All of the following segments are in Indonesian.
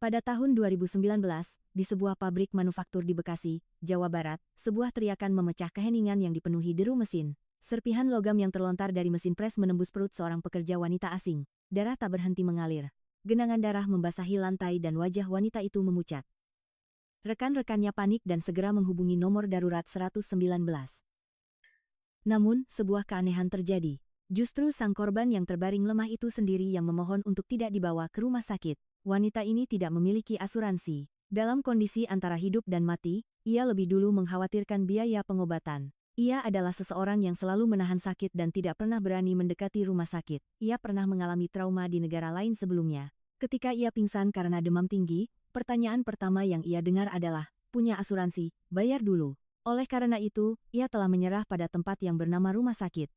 Pada tahun 2019, di sebuah pabrik manufaktur di Bekasi, Jawa Barat, sebuah teriakan memecah keheningan yang dipenuhi deru mesin. Serpihan logam yang terlontar dari mesin pres menembus perut seorang pekerja wanita asing. Darah tak berhenti mengalir. Genangan darah membasahi lantai dan wajah wanita itu memucat. Rekan-rekannya panik dan segera menghubungi nomor darurat 119. Namun, sebuah keanehan terjadi. Justru sang korban yang terbaring lemah itu sendiri yang memohon untuk tidak dibawa ke rumah sakit. Wanita ini tidak memiliki asuransi. Dalam kondisi antara hidup dan mati, ia lebih dulu mengkhawatirkan biaya pengobatan. Ia adalah seseorang yang selalu menahan sakit dan tidak pernah berani mendekati rumah sakit. Ia pernah mengalami trauma di negara lain sebelumnya. Ketika ia pingsan karena demam tinggi, pertanyaan pertama yang ia dengar adalah, "Punya asuransi? Bayar dulu." Oleh karena itu, ia telah menyerah pada tempat yang bernama rumah sakit.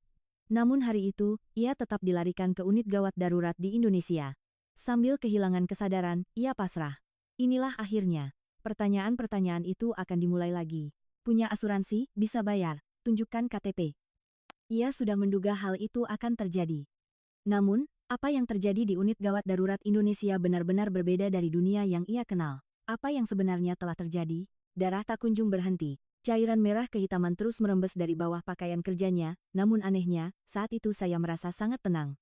Namun hari itu, ia tetap dilarikan ke unit gawat darurat di Indonesia. Sambil kehilangan kesadaran, ia pasrah. Inilah akhirnya. Pertanyaan-pertanyaan itu akan dimulai lagi. Punya asuransi, bisa bayar, tunjukkan KTP. Ia sudah menduga hal itu akan terjadi. Namun, apa yang terjadi di unit gawat darurat Indonesia benar-benar berbeda dari dunia yang ia kenal. Apa yang sebenarnya telah terjadi? Darah tak kunjung berhenti. Cairan merah kehitaman terus merembes dari bawah pakaian kerjanya, namun anehnya, saat itu saya merasa sangat tenang.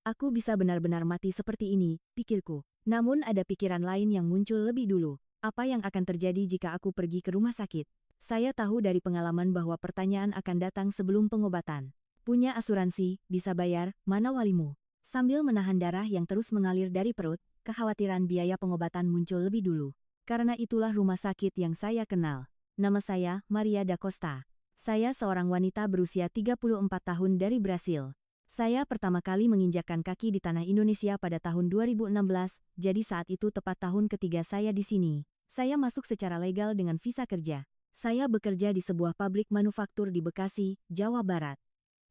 Aku bisa benar-benar mati seperti ini, pikirku. Namun ada pikiran lain yang muncul lebih dulu. Apa yang akan terjadi jika aku pergi ke rumah sakit? Saya tahu dari pengalaman bahwa pertanyaan akan datang sebelum pengobatan. Punya asuransi, bisa bayar, mana walimu? Sambil menahan darah yang terus mengalir dari perut, kekhawatiran biaya pengobatan muncul lebih dulu. Karena itulah rumah sakit yang saya kenal. Nama saya, Maria da Costa. Saya seorang wanita berusia 34 tahun dari Brasil. Saya pertama kali menginjakkan kaki di tanah Indonesia pada tahun 2016, jadi saat itu tepat tahun ketiga saya di sini. Saya masuk secara legal dengan visa kerja. Saya bekerja di sebuah pabrik manufaktur di Bekasi, Jawa Barat.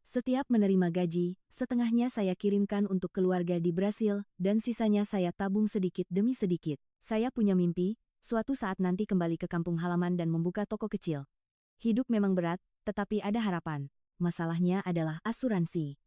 Setiap menerima gaji, setengahnya saya kirimkan untuk keluarga di Brasil, dan sisanya saya tabung sedikit demi sedikit. Saya punya mimpi, suatu saat nanti kembali ke kampung halaman dan membuka toko kecil. Hidup memang berat, tetapi ada harapan. Masalahnya adalah asuransi.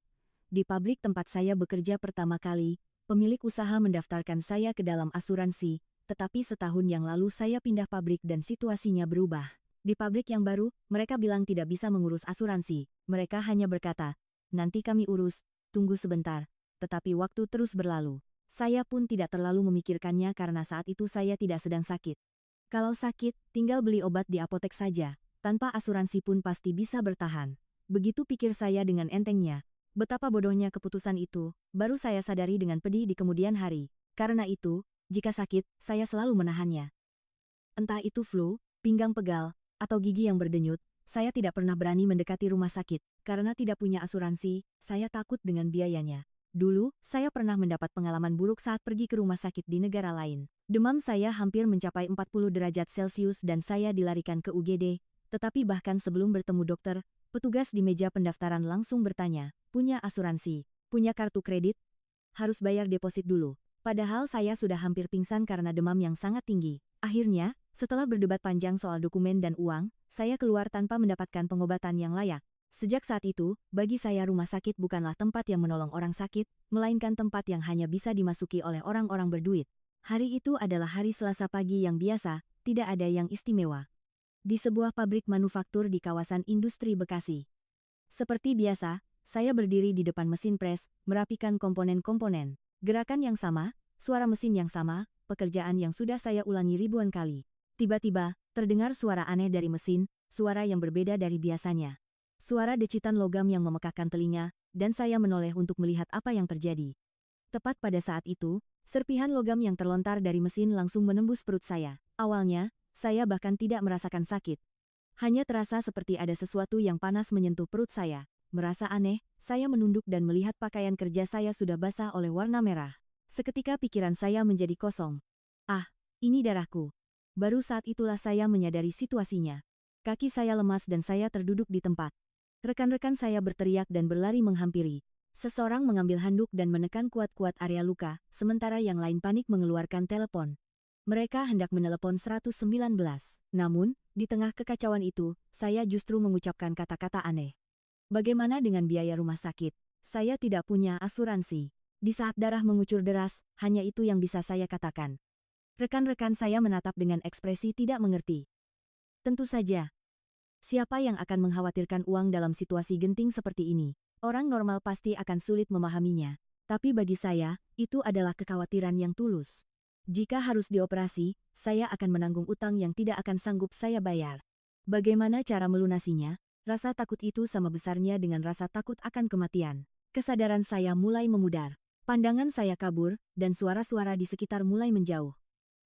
Di pabrik tempat saya bekerja pertama kali, pemilik usaha mendaftarkan saya ke dalam asuransi, tetapi setahun yang lalu saya pindah pabrik dan situasinya berubah. Di pabrik yang baru, mereka bilang tidak bisa mengurus asuransi. Mereka hanya berkata, "Nanti kami urus, tunggu sebentar." Tetapi waktu terus berlalu. Saya pun tidak terlalu memikirkannya karena saat itu saya tidak sedang sakit. Kalau sakit, tinggal beli obat di apotek saja. Tanpa asuransi pun pasti bisa bertahan. Begitu pikir saya dengan entengnya. Betapa bodohnya keputusan itu, baru saya sadari dengan pedih di kemudian hari. Karena itu, jika sakit, saya selalu menahannya. Entah itu flu, pinggang pegal, atau gigi yang berdenyut, saya tidak pernah berani mendekati rumah sakit. Karena tidak punya asuransi, saya takut dengan biayanya. Dulu, saya pernah mendapat pengalaman buruk saat pergi ke rumah sakit di negara lain. Demam saya hampir mencapai 40 derajat Celcius dan saya dilarikan ke UGD, tetapi bahkan sebelum bertemu dokter, petugas di meja pendaftaran langsung bertanya, "Punya asuransi? Punya kartu kredit? Harus bayar deposit dulu." Padahal saya sudah hampir pingsan karena demam yang sangat tinggi. Akhirnya, setelah berdebat panjang soal dokumen dan uang, saya keluar tanpa mendapatkan pengobatan yang layak. Sejak saat itu, bagi saya rumah sakit bukanlah tempat yang menolong orang sakit, melainkan tempat yang hanya bisa dimasuki oleh orang-orang berduit. Hari itu adalah hari Selasa pagi yang biasa, tidak ada yang istimewa. Di sebuah pabrik manufaktur di kawasan industri Bekasi. Seperti biasa, saya berdiri di depan mesin pres, merapikan komponen-komponen. Gerakan yang sama, suara mesin yang sama, pekerjaan yang sudah saya ulangi ribuan kali. Tiba-tiba, terdengar suara aneh dari mesin, suara yang berbeda dari biasanya. Suara decitan logam yang memekakkan telinga, dan saya menoleh untuk melihat apa yang terjadi. Tepat pada saat itu, serpihan logam yang terlontar dari mesin langsung menembus perut saya. Awalnya, saya bahkan tidak merasakan sakit. Hanya terasa seperti ada sesuatu yang panas menyentuh perut saya. Merasa aneh, saya menunduk dan melihat pakaian kerja saya sudah basah oleh warna merah. Seketika pikiran saya menjadi kosong. Ini darahku. Baru saat itulah saya menyadari situasinya. Kaki saya lemas dan saya terduduk di tempat. Rekan-rekan saya berteriak dan berlari menghampiri. Seseorang mengambil handuk dan menekan kuat-kuat area luka, sementara yang lain panik mengeluarkan telepon. Mereka hendak menelepon 119. Namun, di tengah kekacauan itu, saya justru mengucapkan kata-kata aneh. Bagaimana dengan biaya rumah sakit? Saya tidak punya asuransi. Di saat darah mengucur deras, hanya itu yang bisa saya katakan. Rekan-rekan saya menatap dengan ekspresi tidak mengerti. Tentu saja. Siapa yang akan mengkhawatirkan uang dalam situasi genting seperti ini? Orang normal pasti akan sulit memahaminya. Tapi bagi saya, itu adalah kekhawatiran yang tulus. Jika harus dioperasi, saya akan menanggung utang yang tidak akan sanggup saya bayar. Bagaimana cara melunasinya? Rasa takut itu sama besarnya dengan rasa takut akan kematian. Kesadaran saya mulai memudar. Pandangan saya kabur, dan suara-suara di sekitar mulai menjauh.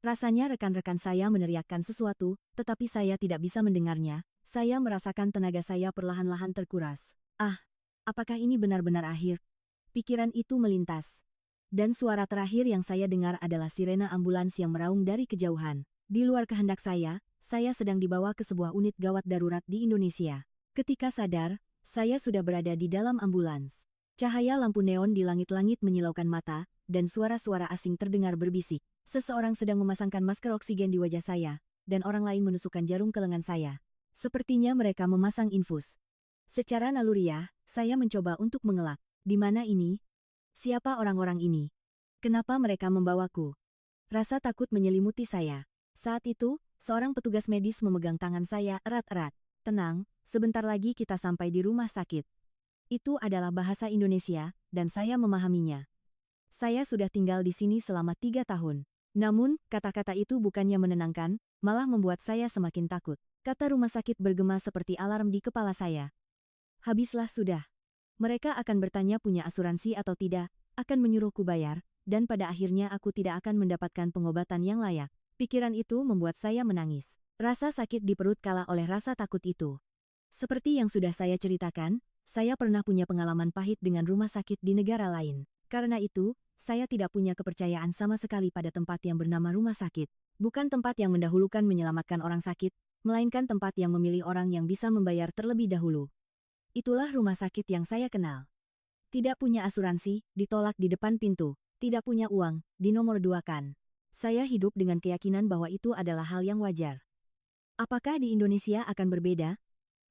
Rasanya rekan-rekan saya meneriakkan sesuatu, tetapi saya tidak bisa mendengarnya. Saya merasakan tenaga saya perlahan-lahan terkuras. Ah, apakah ini benar-benar akhir? Pikiran itu melintas. Dan suara terakhir yang saya dengar adalah sirena ambulans yang meraung dari kejauhan. Di luar kehendak saya sedang dibawa ke sebuah unit gawat darurat di Indonesia. Ketika sadar, saya sudah berada di dalam ambulans. Cahaya lampu neon di langit-langit menyilaukan mata, dan suara-suara asing terdengar berbisik. Seseorang sedang memasangkan masker oksigen di wajah saya, dan orang lain menusukkan jarum ke lengan saya. Sepertinya mereka memasang infus. Secara naluriah, saya mencoba untuk mengelak. Di mana ini? Siapa orang-orang ini? Kenapa mereka membawaku? Rasa takut menyelimuti saya. Saat itu, seorang petugas medis memegang tangan saya erat-erat. Tenang, sebentar lagi kita sampai di rumah sakit. Itu adalah bahasa Indonesia, dan saya memahaminya. Saya sudah tinggal di sini selama 3 tahun. Namun, kata-kata itu bukannya menenangkan, malah membuat saya semakin takut. Kata rumah sakit bergema seperti alarm di kepala saya. Habislah sudah. Mereka akan bertanya punya asuransi atau tidak, akan menyuruhku bayar, dan pada akhirnya aku tidak akan mendapatkan pengobatan yang layak. Pikiran itu membuat saya menangis. Rasa sakit di perut kalah oleh rasa takut itu. Seperti yang sudah saya ceritakan, saya pernah punya pengalaman pahit dengan rumah sakit di negara lain. Karena itu, saya tidak punya kepercayaan sama sekali pada tempat yang bernama rumah sakit. Bukan tempat yang mendahulukan menyelamatkan orang sakit, melainkan tempat yang memilih orang yang bisa membayar terlebih dahulu. Itulah rumah sakit yang saya kenal. Tidak punya asuransi, ditolak di depan pintu. Tidak punya uang, dinomor duakan. Saya hidup dengan keyakinan bahwa itu adalah hal yang wajar. Apakah di Indonesia akan berbeda?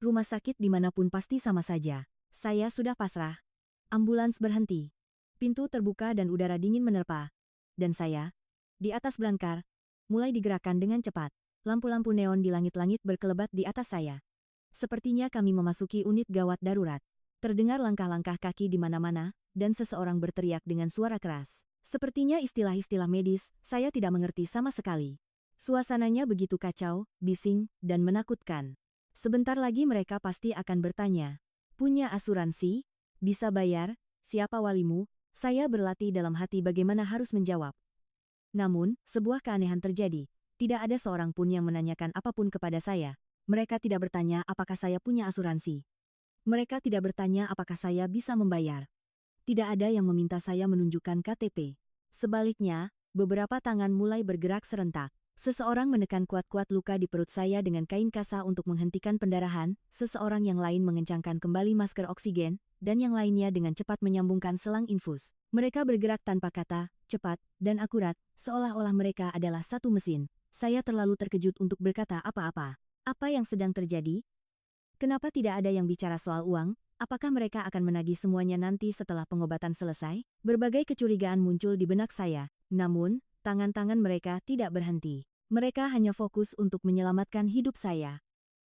Rumah sakit dimanapun pasti sama saja. Saya sudah pasrah. Ambulans berhenti. Pintu terbuka dan udara dingin menerpa. Dan saya, di atas belangkar, mulai digerakkan dengan cepat. Lampu-lampu neon di langit-langit berkelebat di atas saya. Sepertinya kami memasuki unit gawat darurat. Terdengar langkah-langkah kaki di mana-mana, dan seseorang berteriak dengan suara keras. Sepertinya istilah-istilah medis, saya tidak mengerti sama sekali. Suasananya begitu kacau, bising, dan menakutkan. Sebentar lagi mereka pasti akan bertanya. Punya asuransi? Bisa bayar? Siapa walimu? Saya berlatih dalam hati bagaimana harus menjawab. Namun, sebuah keanehan terjadi. Tidak ada seorang pun yang menanyakan apapun kepada saya. Mereka tidak bertanya apakah saya punya asuransi. Mereka tidak bertanya apakah saya bisa membayar. Tidak ada yang meminta saya menunjukkan KTP. Sebaliknya, beberapa tangan mulai bergerak serentak. Seseorang menekan kuat-kuat luka di perut saya dengan kain kasa untuk menghentikan pendarahan, seseorang yang lain mengencangkan kembali masker oksigen, dan yang lainnya dengan cepat menyambungkan selang infus. Mereka bergerak tanpa kata, cepat, dan akurat, seolah-olah mereka adalah satu mesin. Saya terlalu terkejut untuk berkata apa-apa. Apa yang sedang terjadi? Kenapa tidak ada yang bicara soal uang? Apakah mereka akan menagih semuanya nanti setelah pengobatan selesai? Berbagai kecurigaan muncul di benak saya. Namun, tangan-tangan mereka tidak berhenti. Mereka hanya fokus untuk menyelamatkan hidup saya.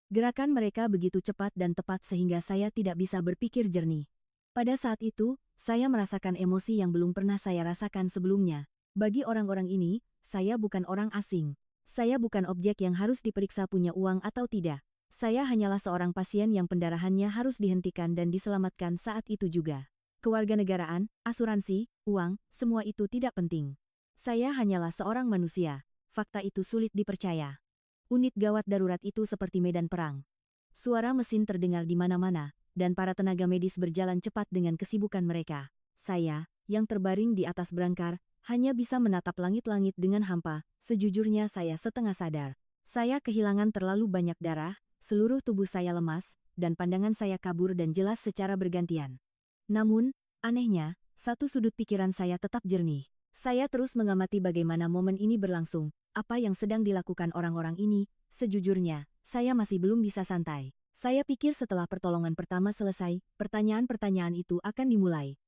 Gerakan mereka begitu cepat dan tepat sehingga saya tidak bisa berpikir jernih. Pada saat itu, saya merasakan emosi yang belum pernah saya rasakan sebelumnya. Bagi orang-orang ini, saya bukan orang asing. Saya bukan objek yang harus diperiksa punya uang atau tidak. Saya hanyalah seorang pasien yang pendarahannya harus dihentikan dan diselamatkan saat itu juga. Kewarganegaraan, asuransi, uang, semua itu tidak penting. Saya hanyalah seorang manusia. Fakta itu sulit dipercaya. Unit gawat darurat itu seperti medan perang. Suara mesin terdengar di mana-mana, dan para tenaga medis berjalan cepat dengan kesibukan mereka. Saya, yang terbaring di atas berangkar, hanya bisa menatap langit-langit dengan hampa. Sejujurnya saya setengah sadar. Saya kehilangan terlalu banyak darah, seluruh tubuh saya lemas, dan pandangan saya kabur dan jelas secara bergantian. Namun, anehnya, satu sudut pikiran saya tetap jernih. Saya terus mengamati bagaimana momen ini berlangsung, apa yang sedang dilakukan orang-orang ini. Sejujurnya, saya masih belum bisa santai. Saya pikir setelah pertolongan pertama selesai, pertanyaan-pertanyaan itu akan dimulai.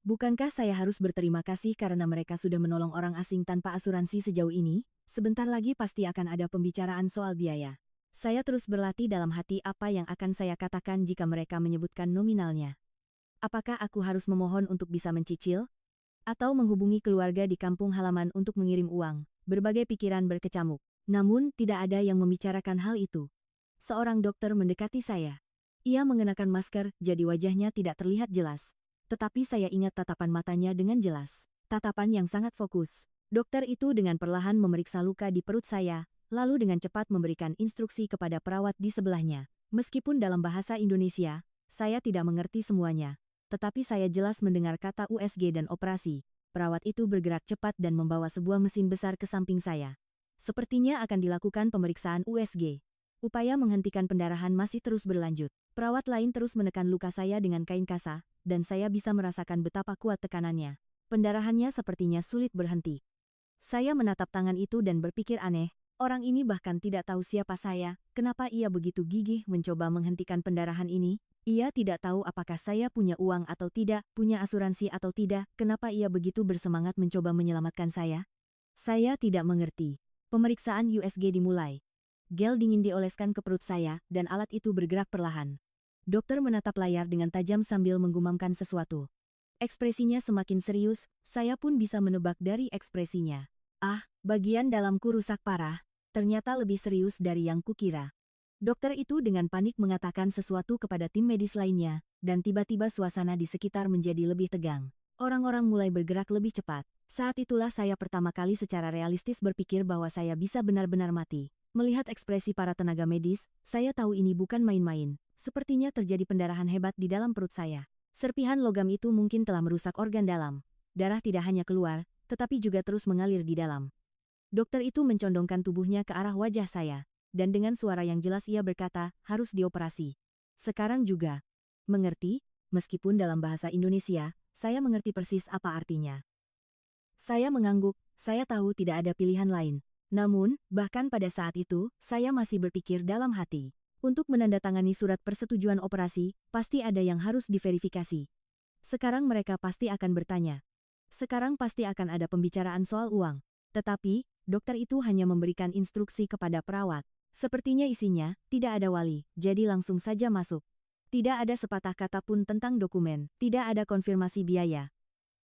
Bukankah saya harus berterima kasih karena mereka sudah menolong orang asing tanpa asuransi sejauh ini? Sebentar lagi pasti akan ada pembicaraan soal biaya. Saya terus berlatih dalam hati apa yang akan saya katakan jika mereka menyebutkan nominalnya. Apakah aku harus memohon untuk bisa mencicil? Atau menghubungi keluarga di kampung halaman untuk mengirim uang? Berbagai pikiran berkecamuk. Namun, tidak ada yang membicarakan hal itu. Seorang dokter mendekati saya. Ia mengenakan masker, jadi wajahnya tidak terlihat jelas. Tetapi saya ingat tatapan matanya dengan jelas. Tatapan yang sangat fokus. Dokter itu dengan perlahan memeriksa luka di perut saya, lalu dengan cepat memberikan instruksi kepada perawat di sebelahnya. Meskipun dalam bahasa Indonesia, saya tidak mengerti semuanya. Tetapi saya jelas mendengar kata USG dan operasi. Perawat itu bergerak cepat dan membawa sebuah mesin besar ke samping saya. Sepertinya akan dilakukan pemeriksaan USG. Upaya menghentikan pendarahan masih terus berlanjut. Perawat lain terus menekan luka saya dengan kain kasa, dan saya bisa merasakan betapa kuat tekanannya. Pendarahannya sepertinya sulit berhenti. Saya menatap tangan itu dan berpikir aneh, orang ini bahkan tidak tahu siapa saya, kenapa ia begitu gigih mencoba menghentikan pendarahan ini? Ia tidak tahu apakah saya punya uang atau tidak, punya asuransi atau tidak, kenapa ia begitu bersemangat mencoba menyelamatkan saya? Saya tidak mengerti. Pemeriksaan USG dimulai. Gel dingin dioleskan ke perut saya, dan alat itu bergerak perlahan. Dokter menatap layar dengan tajam sambil menggumamkan sesuatu. Ekspresinya semakin serius, saya pun bisa menebak dari ekspresinya. Ah, bagian dalamku rusak parah, ternyata lebih serius dari yang kukira. Dokter itu dengan panik mengatakan sesuatu kepada tim medis lainnya, dan tiba-tiba suasana di sekitar menjadi lebih tegang. Orang-orang mulai bergerak lebih cepat. Saat itulah saya pertama kali secara realistis berpikir bahwa saya bisa benar-benar mati. Melihat ekspresi para tenaga medis, saya tahu ini bukan main-main. Sepertinya terjadi pendarahan hebat di dalam perut saya. Serpihan logam itu mungkin telah merusak organ dalam. Darah tidak hanya keluar, tetapi juga terus mengalir di dalam. Dokter itu mencondongkan tubuhnya ke arah wajah saya, dan dengan suara yang jelas ia berkata, harus dioperasi. Sekarang juga. Mengerti? Meskipun dalam bahasa Indonesia, saya mengerti persis apa artinya. Saya mengangguk, saya tahu tidak ada pilihan lain. Namun, bahkan pada saat itu, saya masih berpikir dalam hati. Untuk menandatangani surat persetujuan operasi, pasti ada yang harus diverifikasi. Sekarang mereka pasti akan bertanya. Sekarang pasti akan ada pembicaraan soal uang. Tetapi, dokter itu hanya memberikan instruksi kepada perawat. Sepertinya isinya, tidak ada wali, jadi langsung saja masuk. Tidak ada sepatah kata pun tentang dokumen, tidak ada konfirmasi biaya.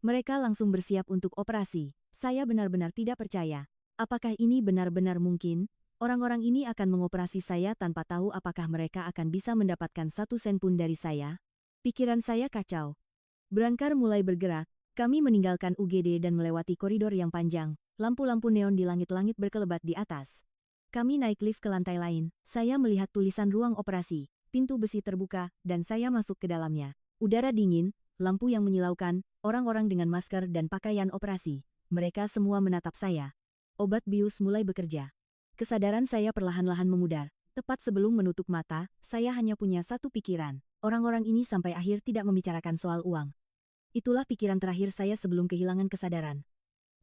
Mereka langsung bersiap untuk operasi. Saya benar-benar tidak percaya. Apakah ini benar-benar mungkin? Orang-orang ini akan mengoperasi saya tanpa tahu apakah mereka akan bisa mendapatkan 1 sen pun dari saya? Pikiran saya kacau. Brancar mulai bergerak, kami meninggalkan UGD dan melewati koridor yang panjang, lampu-lampu neon di langit-langit berkelebat di atas. Kami naik lift ke lantai lain, saya melihat tulisan ruang operasi, pintu besi terbuka, dan saya masuk ke dalamnya. Udara dingin, lampu yang menyilaukan, orang-orang dengan masker dan pakaian operasi. Mereka semua menatap saya. Obat bius mulai bekerja. Kesadaran saya perlahan-lahan memudar. Tepat sebelum menutup mata, saya hanya punya satu pikiran. Orang-orang ini sampai akhir tidak membicarakan soal uang. Itulah pikiran terakhir saya sebelum kehilangan kesadaran.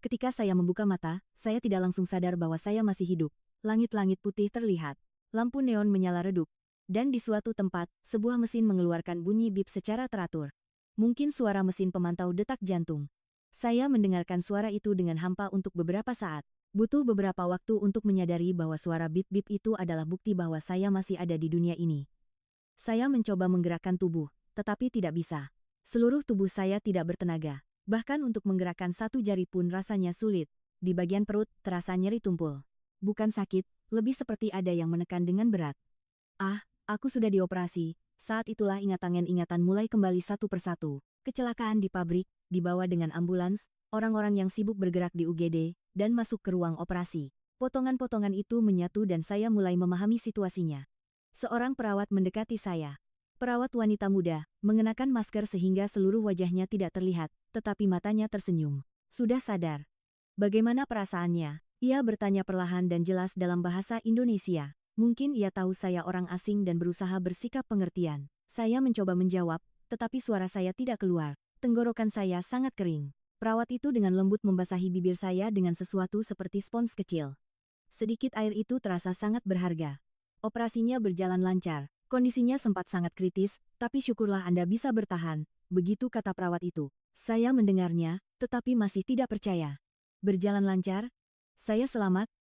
Ketika saya membuka mata, saya tidak langsung sadar bahwa saya masih hidup. Langit-langit putih terlihat. Lampu neon menyala redup. Dan di suatu tempat, sebuah mesin mengeluarkan bunyi bip secara teratur. Mungkin suara mesin pemantau detak jantung. Saya mendengarkan suara itu dengan hampa untuk beberapa saat. Butuh beberapa waktu untuk menyadari bahwa suara bip-bip itu adalah bukti bahwa saya masih ada di dunia ini. Saya mencoba menggerakkan tubuh, tetapi tidak bisa. Seluruh tubuh saya tidak bertenaga. Bahkan untuk menggerakkan satu jari pun rasanya sulit. Di bagian perut, terasa nyeri tumpul. Bukan sakit, lebih seperti ada yang menekan dengan berat. Ah, aku sudah dioperasi. Saat itulah ingatan-ingatan mulai kembali satu persatu. Kecelakaan di pabrik, dibawa dengan ambulans, orang-orang yang sibuk bergerak di UGD, dan masuk ke ruang operasi. Potongan-potongan itu menyatu dan saya mulai memahami situasinya. Seorang perawat mendekati saya. Perawat wanita muda, mengenakan masker sehingga seluruh wajahnya tidak terlihat, tetapi matanya tersenyum. Sudah sadar. Bagaimana perasaannya? Ia bertanya perlahan dan jelas dalam bahasa Indonesia. Mungkin ia tahu saya orang asing dan berusaha bersikap pengertian. Saya mencoba menjawab, tetapi suara saya tidak keluar. Tenggorokan saya sangat kering. Perawat itu dengan lembut membasahi bibir saya dengan sesuatu seperti spons kecil. Sedikit air itu terasa sangat berharga. Operasinya berjalan lancar. Kondisinya sempat sangat kritis, tapi syukurlah Anda bisa bertahan, begitu kata perawat itu. Saya mendengarnya, tetapi masih tidak percaya. Berjalan lancar? Saya selamat?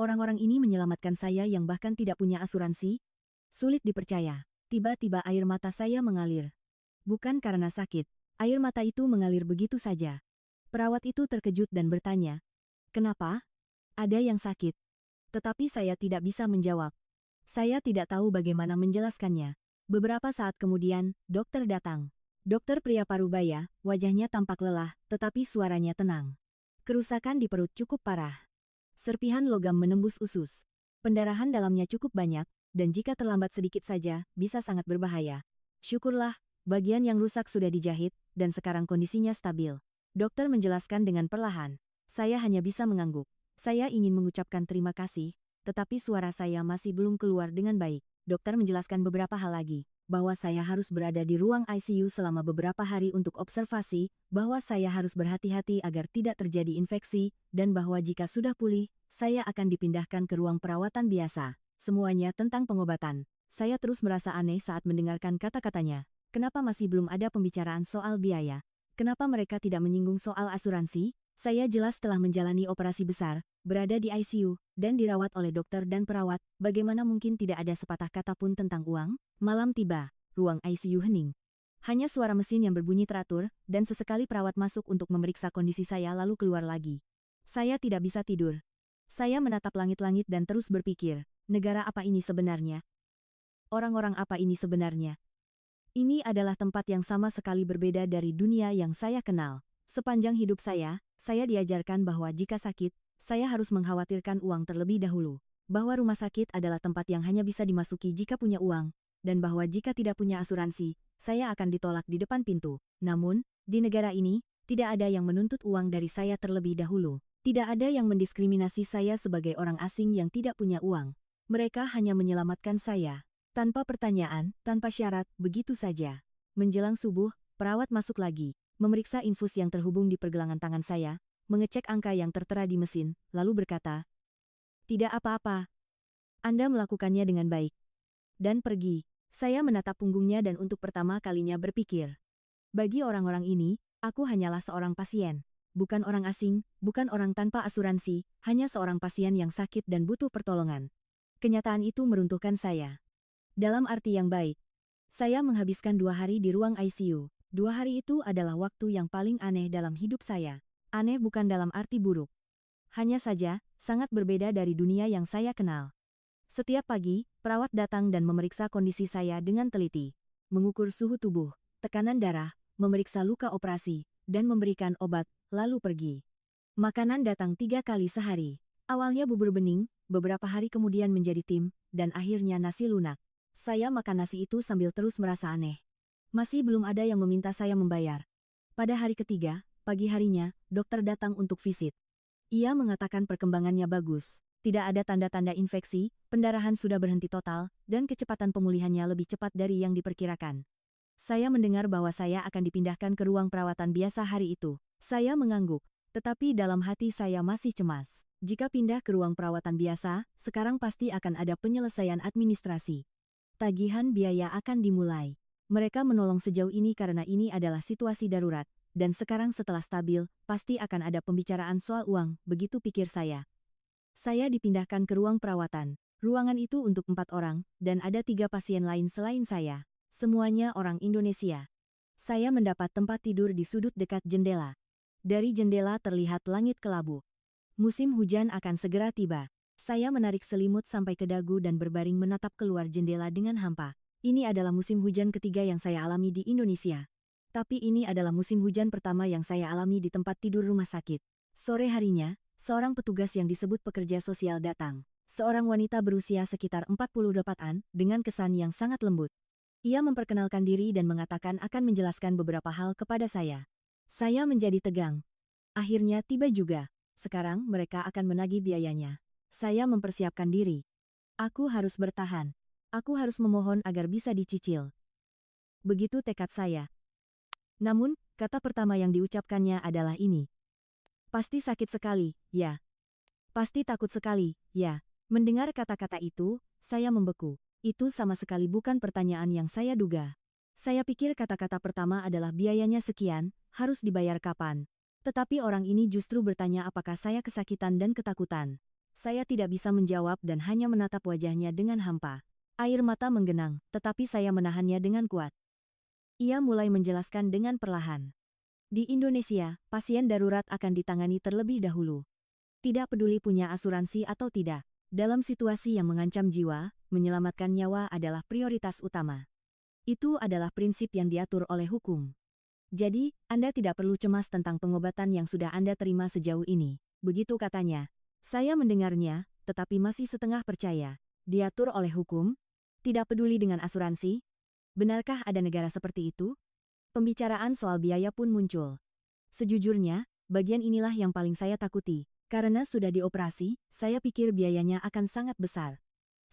Orang-orang ini menyelamatkan saya yang bahkan tidak punya asuransi? Sulit dipercaya. Tiba-tiba air mata saya mengalir. Bukan karena sakit. Air mata itu mengalir begitu saja. Perawat itu terkejut dan bertanya, "Kenapa? Ada yang sakit?" Tetapi saya tidak bisa menjawab. Saya tidak tahu bagaimana menjelaskannya. Beberapa saat kemudian, dokter datang. Dokter pria parubaya, wajahnya tampak lelah, tetapi suaranya tenang. Kerusakan di perut cukup parah. Serpihan logam menembus usus. Pendarahan dalamnya cukup banyak, dan jika terlambat sedikit saja, bisa sangat berbahaya. Syukurlah, bagian yang rusak sudah dijahit, dan sekarang kondisinya stabil. Dokter menjelaskan dengan perlahan. Saya hanya bisa mengangguk. Saya ingin mengucapkan terima kasih, tetapi suara saya masih belum keluar dengan baik. Dokter menjelaskan beberapa hal lagi, bahwa saya harus berada di ruang ICU selama beberapa hari untuk observasi, bahwa saya harus berhati-hati agar tidak terjadi infeksi, dan bahwa jika sudah pulih, saya akan dipindahkan ke ruang perawatan biasa. Semuanya tentang pengobatan. Saya terus merasa aneh saat mendengarkan kata-katanya. Kenapa masih belum ada pembicaraan soal biaya? Kenapa mereka tidak menyinggung soal asuransi? Saya jelas telah menjalani operasi besar, berada di ICU, dan dirawat oleh dokter dan perawat, bagaimana mungkin tidak ada sepatah kata pun tentang uang? Malam tiba, ruang ICU hening. Hanya suara mesin yang berbunyi teratur, dan sesekali perawat masuk untuk memeriksa kondisi saya lalu keluar lagi. Saya tidak bisa tidur. Saya menatap langit-langit dan terus berpikir, negara apa ini sebenarnya? Orang-orang apa ini sebenarnya? Ini adalah tempat yang sama sekali berbeda dari dunia yang saya kenal. Sepanjang hidup saya diajarkan bahwa jika sakit, saya harus mengkhawatirkan uang terlebih dahulu. Bahwa rumah sakit adalah tempat yang hanya bisa dimasuki jika punya uang, dan bahwa jika tidak punya asuransi, saya akan ditolak di depan pintu. Namun, di negara ini, tidak ada yang menuntut uang dari saya terlebih dahulu. Tidak ada yang mendiskriminasi saya sebagai orang asing yang tidak punya uang. Mereka hanya menyelamatkan saya. Tanpa pertanyaan, tanpa syarat, begitu saja. Menjelang subuh, perawat masuk lagi. Memeriksa infus yang terhubung di pergelangan tangan saya, mengecek angka yang tertera di mesin, lalu berkata, "Tidak apa-apa. Anda melakukannya dengan baik." Dan pergi. Saya menatap punggungnya dan untuk pertama kalinya berpikir. Bagi orang-orang ini, aku hanyalah seorang pasien. Bukan orang asing, bukan orang tanpa asuransi, hanya seorang pasien yang sakit dan butuh pertolongan. Kenyataan itu meruntuhkan saya. Dalam arti yang baik. Saya menghabiskan 2 hari di ruang ICU. 2 hari itu adalah waktu yang paling aneh dalam hidup saya. Aneh bukan dalam arti buruk. Hanya saja, sangat berbeda dari dunia yang saya kenal. Setiap pagi, perawat datang dan memeriksa kondisi saya dengan teliti. Mengukur suhu tubuh, tekanan darah, memeriksa luka operasi, dan memberikan obat, lalu pergi. Makanan datang 3 kali sehari. Awalnya bubur bening, beberapa hari kemudian menjadi tim, dan akhirnya nasi lunak. Saya makan nasi itu sambil terus merasa aneh. Masih belum ada yang meminta saya membayar. Pada hari ketiga, pagi harinya, dokter datang untuk visit. Ia mengatakan perkembangannya bagus. Tidak ada tanda-tanda infeksi, pendarahan sudah berhenti total, dan kecepatan pemulihannya lebih cepat dari yang diperkirakan. Saya mendengar bahwa saya akan dipindahkan ke ruang perawatan biasa hari itu. Saya mengangguk, tetapi dalam hati saya masih cemas. Jika pindah ke ruang perawatan biasa, sekarang pasti akan ada penyelesaian administrasi. Tagihan biaya akan dimulai. Mereka menolong sejauh ini karena ini adalah situasi darurat, dan sekarang setelah stabil, pasti akan ada pembicaraan soal uang, begitu pikir saya. Saya dipindahkan ke ruang perawatan. Ruangan itu untuk 4 orang, dan ada 3 pasien lain selain saya. Semuanya orang Indonesia. Saya mendapat tempat tidur di sudut dekat jendela. Dari jendela terlihat langit kelabu. Musim hujan akan segera tiba. Saya menarik selimut sampai ke dagu dan berbaring menatap keluar jendela dengan hampa. Ini adalah musim hujan ketiga yang saya alami di Indonesia. Tapi ini adalah musim hujan pertama yang saya alami di tempat tidur rumah sakit. Sore harinya, seorang petugas yang disebut pekerja sosial datang. Seorang wanita berusia sekitar 48-an, dengan kesan yang sangat lembut. Ia memperkenalkan diri dan mengatakan akan menjelaskan beberapa hal kepada saya. Saya menjadi tegang. Akhirnya tiba juga. Sekarang mereka akan menagih biayanya. Saya mempersiapkan diri. Aku harus bertahan. Aku harus memohon agar bisa dicicil. Begitu tekad saya. Namun, kata pertama yang diucapkannya adalah ini. Pasti sakit sekali, ya. Pasti takut sekali, ya. Mendengar kata-kata itu, saya membeku. Itu sama sekali bukan pertanyaan yang saya duga. Saya pikir kata-kata pertama adalah biayanya sekian, harus dibayar kapan. Tetapi orang ini justru bertanya apakah saya kesakitan dan ketakutan. Saya tidak bisa menjawab dan hanya menatap wajahnya dengan hampa. Air mata menggenang, tetapi saya menahannya dengan kuat. Ia mulai menjelaskan dengan perlahan. Di Indonesia, pasien darurat akan ditangani terlebih dahulu. Tidak peduli punya asuransi atau tidak. Dalam situasi yang mengancam jiwa, menyelamatkan nyawa adalah prioritas utama. Itu adalah prinsip yang diatur oleh hukum. Jadi, Anda tidak perlu cemas tentang pengobatan yang sudah Anda terima sejauh ini. Begitu katanya. Saya mendengarnya, tetapi masih setengah percaya. Diatur oleh hukum? Tidak peduli dengan asuransi? Benarkah ada negara seperti itu? Pembicaraan soal biaya pun muncul. Sejujurnya, bagian inilah yang paling saya takuti. Karena sudah dioperasi, saya pikir biayanya akan sangat besar.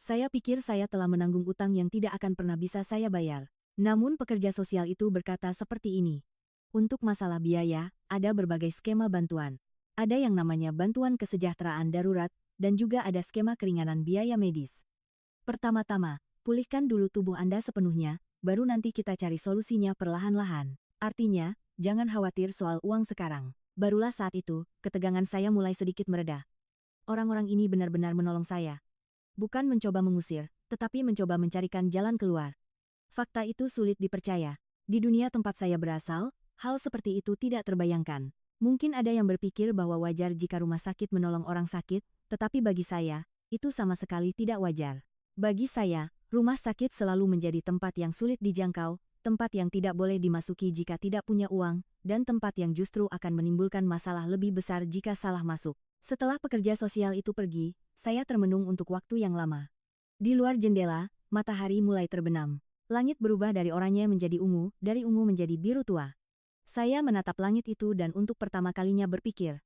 Saya pikir saya telah menanggung utang yang tidak akan pernah bisa saya bayar. Namun pekerja sosial itu berkata seperti ini. Untuk masalah biaya, ada berbagai skema bantuan. Ada yang namanya bantuan kesejahteraan darurat, dan juga ada skema keringanan biaya medis. Pertama-tama, pulihkan dulu tubuh Anda sepenuhnya, baru nanti kita cari solusinya perlahan-lahan. Artinya, jangan khawatir soal uang sekarang. Barulah saat itu, ketegangan saya mulai sedikit mereda. Orang-orang ini benar-benar menolong saya. Bukan mencoba mengusir, tetapi mencoba mencarikan jalan keluar. Fakta itu sulit dipercaya. Di dunia tempat saya berasal, hal seperti itu tidak terbayangkan. Mungkin ada yang berpikir bahwa wajar jika rumah sakit menolong orang sakit, tetapi bagi saya, itu sama sekali tidak wajar. Bagi saya, rumah sakit selalu menjadi tempat yang sulit dijangkau, tempat yang tidak boleh dimasuki jika tidak punya uang, dan tempat yang justru akan menimbulkan masalah lebih besar jika salah masuk. Setelah pekerja sosial itu pergi, saya termenung untuk waktu yang lama. Di luar jendela, matahari mulai terbenam. Langit berubah dari oranye menjadi ungu, dari ungu menjadi biru tua. Saya menatap langit itu dan untuk pertama kalinya berpikir.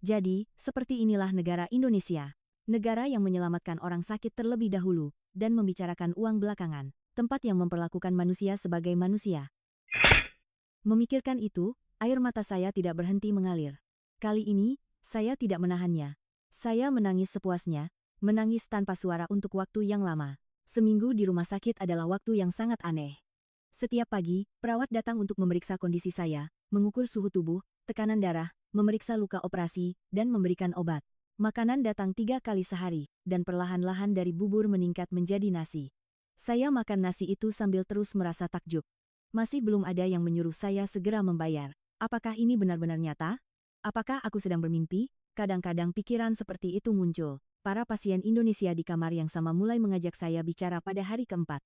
Jadi, seperti inilah negara Indonesia. Negara yang menyelamatkan orang sakit terlebih dahulu, dan membicarakan uang belakangan. Tempat yang memperlakukan manusia sebagai manusia. Memikirkan itu, air mata saya tidak berhenti mengalir. Kali ini, saya tidak menahannya. Saya menangis sepuasnya, menangis tanpa suara untuk waktu yang lama. Seminggu di rumah sakit adalah waktu yang sangat aneh. Setiap pagi, perawat datang untuk memeriksa kondisi saya, mengukur suhu tubuh, tekanan darah, memeriksa luka operasi, dan memberikan obat. Makanan datang 3 kali sehari, dan perlahan-lahan dari bubur meningkat menjadi nasi. Saya makan nasi itu sambil terus merasa takjub. Masih belum ada yang menyuruh saya segera membayar. Apakah ini benar-benar nyata? Apakah aku sedang bermimpi? Kadang-kadang pikiran seperti itu muncul. Para pasien Indonesia di kamar yang sama mulai mengajak saya bicara pada hari keempat.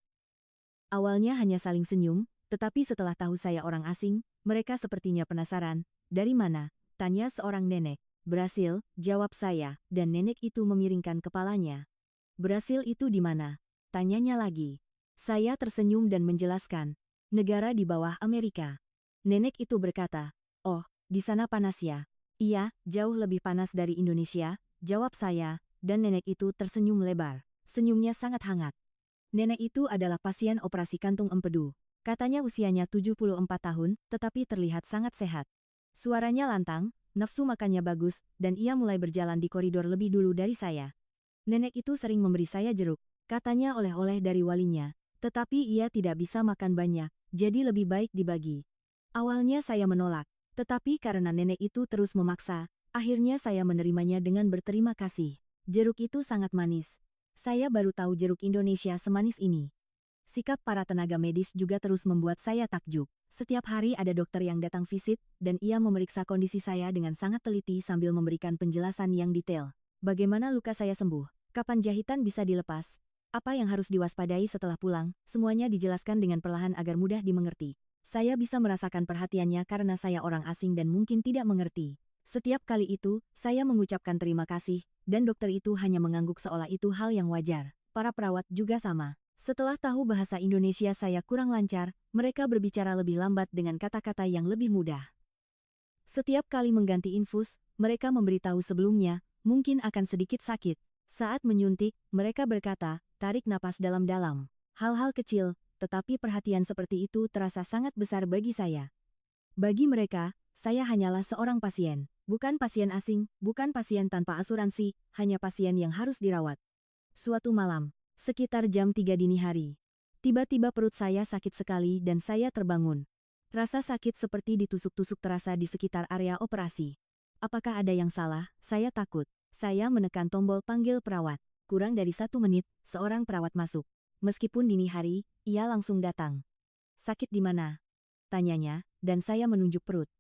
Awalnya hanya saling senyum, tetapi setelah tahu saya orang asing, mereka sepertinya penasaran. Dari mana? Tanya seorang nenek. Brasil, jawab saya, dan nenek itu memiringkan kepalanya. Brasil itu di mana? Tanyanya lagi. Saya tersenyum dan menjelaskan. Negara di bawah Amerika. Nenek itu berkata, "Oh, di sana panas ya?" "Iya, jauh lebih panas dari Indonesia," jawab saya, dan nenek itu tersenyum lebar. Senyumnya sangat hangat. Nenek itu adalah pasien operasi kantung empedu. Katanya usianya 74 tahun, tetapi terlihat sangat sehat. Suaranya lantang, nafsu makannya bagus, dan ia mulai berjalan di koridor lebih dulu dari saya. Nenek itu sering memberi saya jeruk, katanya oleh-oleh dari walinya. Tetapi ia tidak bisa makan banyak, jadi lebih baik dibagi. Awalnya saya menolak, tetapi karena nenek itu terus memaksa, akhirnya saya menerimanya dengan berterima kasih. Jeruk itu sangat manis. Saya baru tahu jeruk Indonesia semanis ini. Sikap para tenaga medis juga terus membuat saya takjub. Setiap hari ada dokter yang datang visit, dan ia memeriksa kondisi saya dengan sangat teliti sambil memberikan penjelasan yang detail. Bagaimana luka saya sembuh? Kapan jahitan bisa dilepas? Apa yang harus diwaspadai setelah pulang? Semuanya dijelaskan dengan perlahan agar mudah dimengerti. Saya bisa merasakan perhatiannya karena saya orang asing dan mungkin tidak mengerti. Setiap kali itu, saya mengucapkan terima kasih, dan dokter itu hanya mengangguk seolah itu hal yang wajar. Para perawat juga sama. Setelah tahu bahasa Indonesia saya kurang lancar, mereka berbicara lebih lambat dengan kata-kata yang lebih mudah. Setiap kali mengganti infus, mereka memberitahu sebelumnya, mungkin akan sedikit sakit. Saat menyuntik, mereka berkata, tarik napas dalam-dalam. Hal-hal kecil, tetapi perhatian seperti itu terasa sangat besar bagi saya. Bagi mereka, saya hanyalah seorang pasien. Bukan pasien asing, bukan pasien tanpa asuransi, hanya pasien yang harus dirawat. Suatu malam, sekitar jam 3 dini hari. Tiba-tiba perut saya sakit sekali dan saya terbangun. Rasa sakit seperti ditusuk-tusuk terasa di sekitar area operasi. Apakah ada yang salah? Saya takut. Saya menekan tombol panggil perawat. Kurang dari 1 menit, seorang perawat masuk. Meskipun dini hari, ia langsung datang. "Sakit di mana?" tanyanya, dan saya menunjuk perut.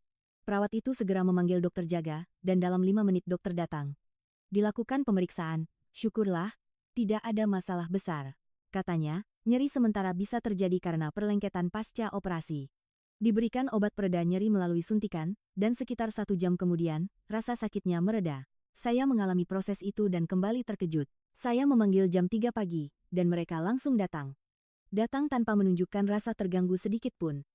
Perawat itu segera memanggil dokter jaga, dan dalam 5 menit dokter datang. Dilakukan pemeriksaan. "Syukurlah, tidak ada masalah besar," katanya. "Nyeri sementara bisa terjadi karena perlengketan pasca operasi." Diberikan obat pereda nyeri melalui suntikan, dan sekitar 1 jam kemudian, rasa sakitnya mereda. Saya mengalami proses itu dan kembali terkejut. Saya memanggil jam 3 pagi, dan mereka langsung datang. Datang tanpa menunjukkan rasa terganggu sedikit pun.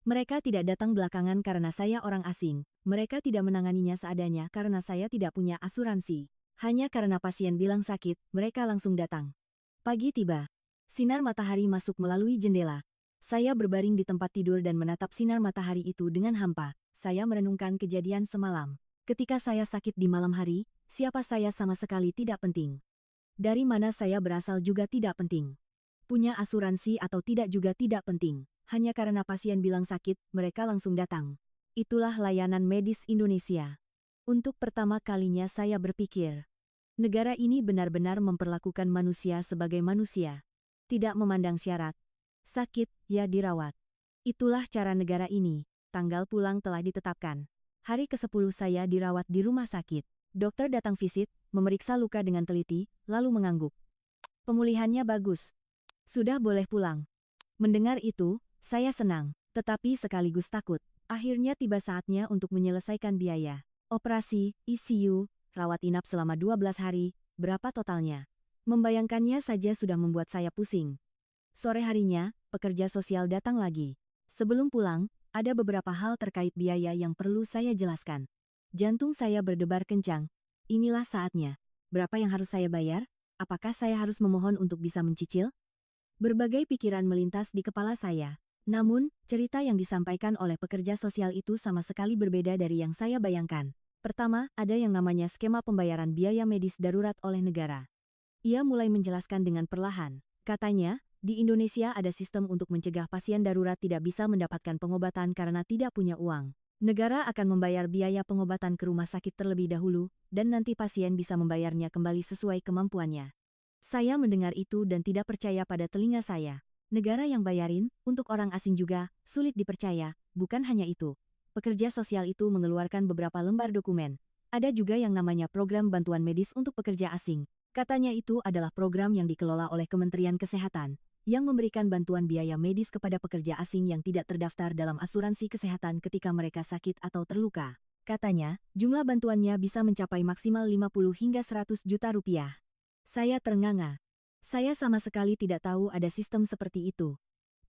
Mereka tidak datang belakangan karena saya orang asing. Mereka tidak menanganinya seadanya karena saya tidak punya asuransi. Hanya karena pasien bilang sakit, mereka langsung datang. Pagi tiba. Sinar matahari masuk melalui jendela. Saya berbaring di tempat tidur dan menatap sinar matahari itu dengan hampa. Saya merenungkan kejadian semalam. Ketika saya sakit di malam hari, siapa saya sama sekali tidak penting. Dari mana saya berasal juga tidak penting. Punya asuransi atau tidak juga tidak penting. Hanya karena pasien bilang sakit, mereka langsung datang. Itulah layanan medis Indonesia. Untuk pertama kalinya saya berpikir, negara ini benar-benar memperlakukan manusia sebagai manusia. Tidak memandang syarat. Sakit, ya dirawat. Itulah cara negara ini. Tanggal pulang telah ditetapkan. Hari ke-10 saya dirawat di rumah sakit. Dokter datang visit, memeriksa luka dengan teliti, lalu mengangguk. "Pemulihannya bagus. Sudah boleh pulang." Mendengar itu, saya senang, tetapi sekaligus takut. Akhirnya tiba saatnya untuk menyelesaikan biaya. Operasi, ICU, rawat inap selama 12 hari, berapa totalnya? Membayangkannya saja sudah membuat saya pusing. Sore harinya, pekerja sosial datang lagi. Sebelum pulang, ada beberapa hal terkait biaya yang perlu saya jelaskan. Jantung saya berdebar kencang. Inilah saatnya. Berapa yang harus saya bayar? Apakah saya harus memohon untuk bisa mencicil? Berbagai pikiran melintas di kepala saya. Namun, cerita yang disampaikan oleh pekerja sosial itu sama sekali berbeda dari yang saya bayangkan. Pertama, ada yang namanya skema pembayaran biaya medis darurat oleh negara. Ia mulai menjelaskan dengan perlahan. Katanya, di Indonesia ada sistem untuk mencegah pasien darurat tidak bisa mendapatkan pengobatan karena tidak punya uang. Negara akan membayar biaya pengobatan ke rumah sakit terlebih dahulu, dan nanti pasien bisa membayarnya kembali sesuai kemampuannya. Saya mendengar itu dan tidak percaya pada telinga saya. Negara yang bayarin, untuk orang asing juga, sulit dipercaya. Bukan hanya itu. Pekerja sosial itu mengeluarkan beberapa lembar dokumen. Ada juga yang namanya program bantuan medis untuk pekerja asing. Katanya itu adalah program yang dikelola oleh Kementerian Kesehatan, yang memberikan bantuan biaya medis kepada pekerja asing yang tidak terdaftar dalam asuransi kesehatan ketika mereka sakit atau terluka. Katanya, jumlah bantuannya bisa mencapai maksimal 50 hingga 100 juta rupiah. Saya ternganga. Saya sama sekali tidak tahu ada sistem seperti itu.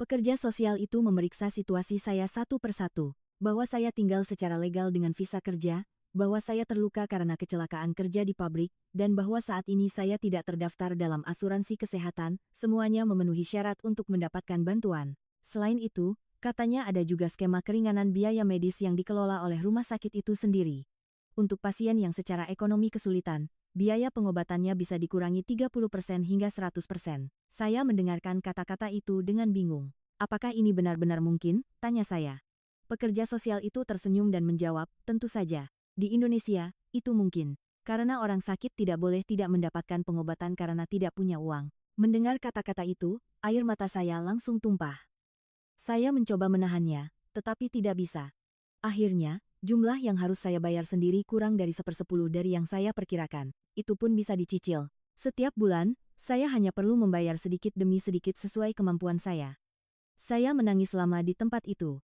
Pekerja sosial itu memeriksa situasi saya satu persatu, bahwa saya tinggal secara legal dengan visa kerja, bahwa saya terluka karena kecelakaan kerja di pabrik, dan bahwa saat ini saya tidak terdaftar dalam asuransi kesehatan, semuanya memenuhi syarat untuk mendapatkan bantuan. Selain itu, katanya ada juga skema keringanan biaya medis yang dikelola oleh rumah sakit itu sendiri. Untuk pasien yang secara ekonomi kesulitan, biaya pengobatannya bisa dikurangi 30% hingga 100%. Saya mendengarkan kata-kata itu dengan bingung. "Apakah ini benar-benar mungkin?" tanya saya. Pekerja sosial itu tersenyum dan menjawab, "Tentu saja. Di Indonesia, itu mungkin. Karena orang sakit tidak boleh tidak mendapatkan pengobatan karena tidak punya uang." Mendengar kata-kata itu, air mata saya langsung tumpah. Saya mencoba menahannya, tetapi tidak bisa. Akhirnya, jumlah yang harus saya bayar sendiri kurang dari 1/10 dari yang saya perkirakan. Itu pun bisa dicicil. Setiap bulan, saya hanya perlu membayar sedikit demi sedikit sesuai kemampuan saya. Saya menangis lama di tempat itu.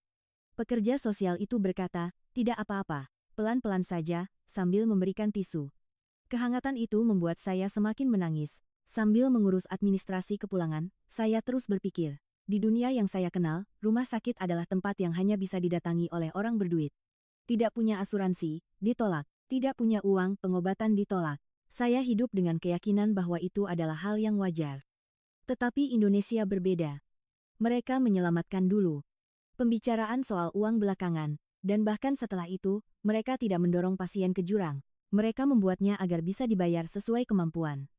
Pekerja sosial itu berkata, "Tidak apa-apa. Pelan-pelan saja," sambil memberikan tisu. Kehangatan itu membuat saya semakin menangis. Sambil mengurus administrasi kepulangan, saya terus berpikir. Di dunia yang saya kenal, rumah sakit adalah tempat yang hanya bisa didatangi oleh orang berduit. Tidak punya asuransi, ditolak. Tidak punya uang, pengobatan ditolak. Saya hidup dengan keyakinan bahwa itu adalah hal yang wajar. Tetapi Indonesia berbeda. Mereka menyelamatkan dulu. Pembicaraan soal uang belakangan, dan bahkan setelah itu, mereka tidak mendorong pasien ke jurang. Mereka membuatnya agar bisa dibayar sesuai kemampuan.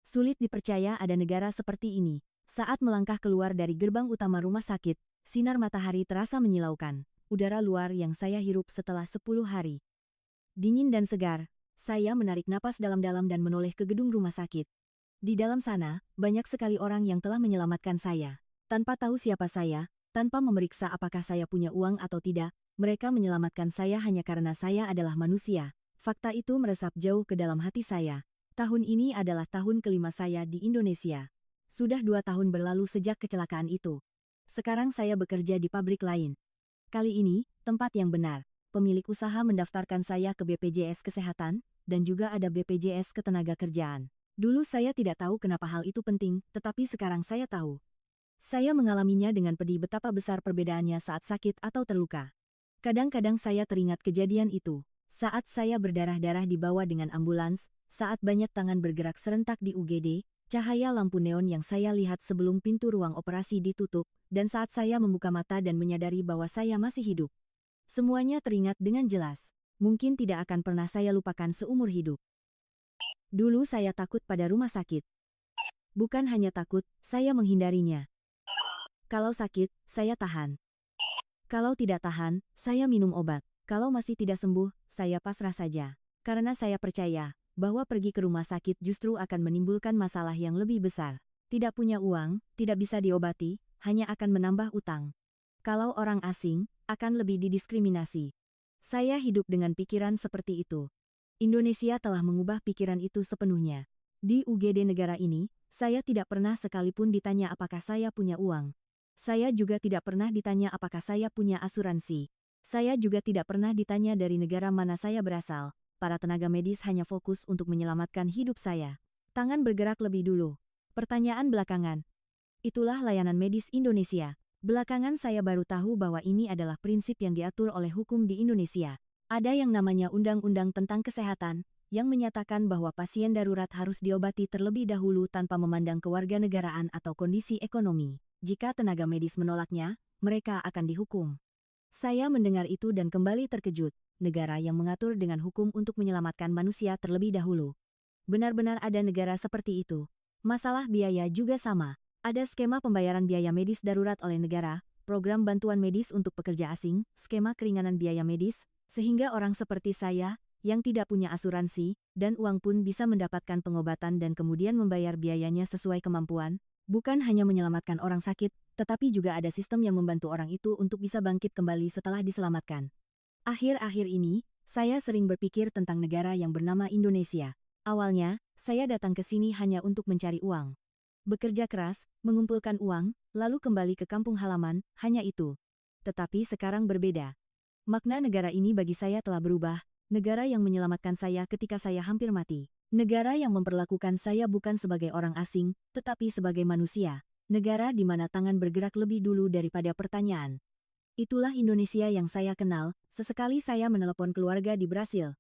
Sulit dipercaya ada negara seperti ini. Saat melangkah keluar dari gerbang utama rumah sakit, sinar matahari terasa menyilaukan. Udara luar yang saya hirup setelah 10 hari. Dingin dan segar, Saya menarik napas dalam-dalam dan menoleh ke gedung rumah sakit. Di dalam sana, banyak sekali orang yang telah menyelamatkan saya. Tanpa tahu siapa saya, tanpa memeriksa apakah saya punya uang atau tidak, mereka menyelamatkan saya hanya karena saya adalah manusia. Fakta itu meresap jauh ke dalam hati saya. Tahun ini adalah tahun kelima saya di Indonesia. Sudah 2 tahun berlalu sejak kecelakaan itu. Sekarang saya bekerja di pabrik lain. Kali ini, tempat yang benar. Pemilik usaha mendaftarkan saya ke BPJS Kesehatan, dan juga ada BPJS Ketenagakerjaan. Dulu saya tidak tahu kenapa hal itu penting, tetapi sekarang saya tahu. Saya mengalaminya dengan pedih betapa besar perbedaannya saat sakit atau terluka. Kadang-kadang saya teringat kejadian itu. Saat saya berdarah-darah dibawa dengan ambulans, saat banyak tangan bergerak serentak di UGD, cahaya lampu neon yang saya lihat sebelum pintu ruang operasi ditutup, dan saat saya membuka mata dan menyadari bahwa saya masih hidup. Semuanya teringat dengan jelas. Mungkin tidak akan pernah saya lupakan seumur hidup. Dulu saya takut pada rumah sakit. Bukan hanya takut, saya menghindarinya. Kalau sakit, saya tahan. Kalau tidak tahan, saya minum obat. Kalau masih tidak sembuh, saya pasrah saja. Karena saya percaya bahwa pergi ke rumah sakit justru akan menimbulkan masalah yang lebih besar. Tidak punya uang, tidak bisa diobati, hanya akan menambah utang. Kalau orang asing, akan lebih didiskriminasi. Saya hidup dengan pikiran seperti itu. Indonesia telah mengubah pikiran itu sepenuhnya. Di UGD negara ini, saya tidak pernah sekalipun ditanya apakah saya punya uang. Saya juga tidak pernah ditanya apakah saya punya asuransi. Saya juga tidak pernah ditanya dari negara mana saya berasal. Para tenaga medis hanya fokus untuk menyelamatkan hidup saya. Tangan bergerak lebih dulu. Pertanyaan belakangan. Itulah layanan medis Indonesia. Belakangan saya baru tahu bahwa ini adalah prinsip yang diatur oleh hukum di Indonesia. Ada yang namanya Undang-Undang tentang Kesehatan, yang menyatakan bahwa pasien darurat harus diobati terlebih dahulu tanpa memandang kewarganegaraan atau kondisi ekonomi. Jika tenaga medis menolaknya, mereka akan dihukum. Saya mendengar itu dan kembali terkejut. Negara yang mengatur dengan hukum untuk menyelamatkan manusia terlebih dahulu. Benar-benar ada negara seperti itu. Masalah biaya juga sama. Ada skema pembayaran biaya medis darurat oleh negara, program bantuan medis untuk pekerja asing, skema keringanan biaya medis, sehingga orang seperti saya, yang tidak punya asuransi, dan uang pun bisa mendapatkan pengobatan dan kemudian membayar biayanya sesuai kemampuan. Bukan hanya menyelamatkan orang sakit, tetapi juga ada sistem yang membantu orang itu untuk bisa bangkit kembali setelah diselamatkan. Akhir-akhir ini, saya sering berpikir tentang negara yang bernama Indonesia. Awalnya, saya datang ke sini hanya untuk mencari uang. Bekerja keras, mengumpulkan uang, lalu kembali ke kampung halaman, hanya itu. Tetapi sekarang berbeda. Makna negara ini bagi saya telah berubah, negara yang menyelamatkan saya ketika saya hampir mati. Negara yang memperlakukan saya bukan sebagai orang asing, tetapi sebagai manusia. Negara di mana tangan bergerak lebih dulu daripada pertanyaan. Itulah Indonesia yang saya kenal. Sesekali saya menelepon keluarga di Brasil.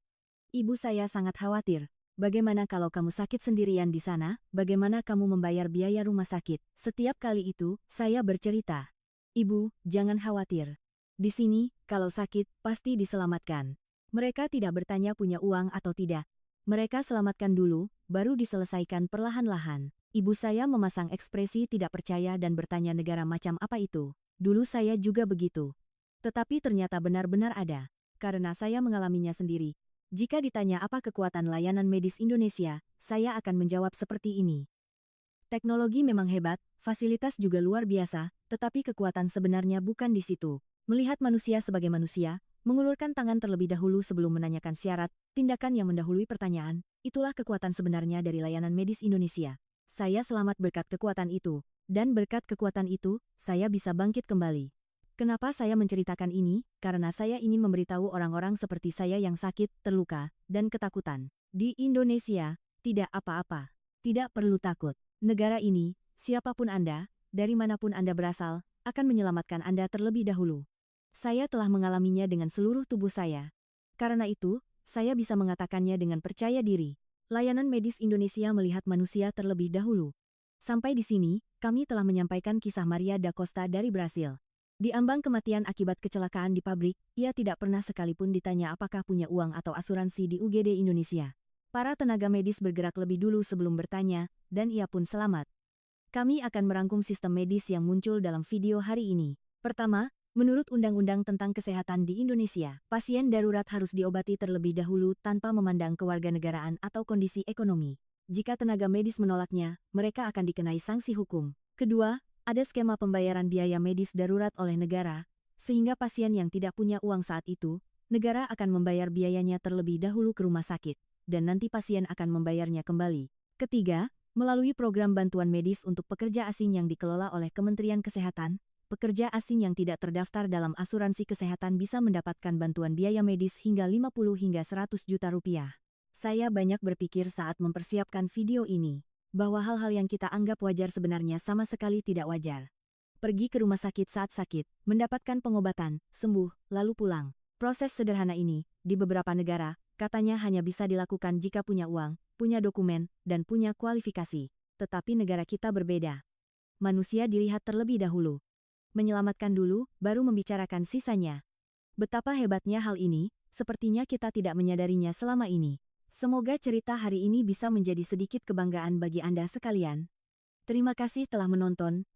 Ibu saya sangat khawatir. Bagaimana kalau kamu sakit sendirian di sana? Bagaimana kamu membayar biaya rumah sakit? Setiap kali itu, saya bercerita. Ibu, jangan khawatir. Di sini, kalau sakit, pasti diselamatkan. Mereka tidak bertanya punya uang atau tidak. Mereka selamatkan dulu, baru diselesaikan perlahan-lahan. Ibu saya memasang ekspresi tidak percaya dan bertanya negara macam apa itu. Dulu saya juga begitu. Tetapi ternyata benar-benar ada. Karena saya mengalaminya sendiri. Jika ditanya apa kekuatan layanan medis Indonesia, saya akan menjawab seperti ini. Teknologi memang hebat, fasilitas juga luar biasa, tetapi kekuatan sebenarnya bukan di situ. Melihat manusia sebagai manusia, mengulurkan tangan terlebih dahulu sebelum menanyakan syarat, tindakan yang mendahului pertanyaan, itulah kekuatan sebenarnya dari layanan medis Indonesia. Saya selamat berkat kekuatan itu, dan berkat kekuatan itu, saya bisa bangkit kembali. Kenapa saya menceritakan ini? Karena saya ingin memberitahu orang-orang seperti saya yang sakit, terluka, dan ketakutan. Di Indonesia, tidak apa-apa. Tidak perlu takut. Negara ini, siapapun Anda, dari manapun Anda berasal, akan menyelamatkan Anda terlebih dahulu. Saya telah mengalaminya dengan seluruh tubuh saya. Karena itu, saya bisa mengatakannya dengan percaya diri. Layanan medis Indonesia melihat manusia terlebih dahulu. Sampai di sini, kami telah menyampaikan kisah Maria da Costa dari Brasil. Di ambang kematian akibat kecelakaan di pabrik, ia tidak pernah sekalipun ditanya apakah punya uang atau asuransi di UGD Indonesia. Para tenaga medis bergerak lebih dulu sebelum bertanya, dan ia pun selamat. Kami akan merangkum sistem medis yang muncul dalam video hari ini. Pertama, Menurut Undang-Undang tentang Kesehatan di Indonesia, pasien darurat harus diobati terlebih dahulu tanpa memandang kewarganegaraan atau kondisi ekonomi. Jika tenaga medis menolaknya, mereka akan dikenai sanksi hukum. Kedua, ada skema pembayaran biaya medis darurat oleh negara, sehingga pasien yang tidak punya uang saat itu, negara akan membayar biayanya terlebih dahulu ke rumah sakit, dan nanti pasien akan membayarnya kembali. Ketiga, melalui program bantuan medis untuk pekerja asing yang dikelola oleh Kementerian Kesehatan, pekerja asing yang tidak terdaftar dalam asuransi kesehatan bisa mendapatkan bantuan biaya medis hingga 50 hingga 100 juta rupiah. Saya banyak berpikir saat mempersiapkan video ini, bahwa hal-hal yang kita anggap wajar sebenarnya sama sekali tidak wajar. Pergi ke rumah sakit saat sakit, mendapatkan pengobatan, sembuh, lalu pulang. Proses sederhana ini, di beberapa negara, katanya hanya bisa dilakukan jika punya uang, punya dokumen, dan punya kualifikasi. Tetapi negara kita berbeda. Manusia dilihat terlebih dahulu. Menyelamatkan dulu, baru membicarakan sisanya. Betapa hebatnya hal ini, sepertinya kita tidak menyadarinya selama ini. Semoga cerita hari ini bisa menjadi sedikit kebanggaan bagi Anda sekalian. Terima kasih telah menonton.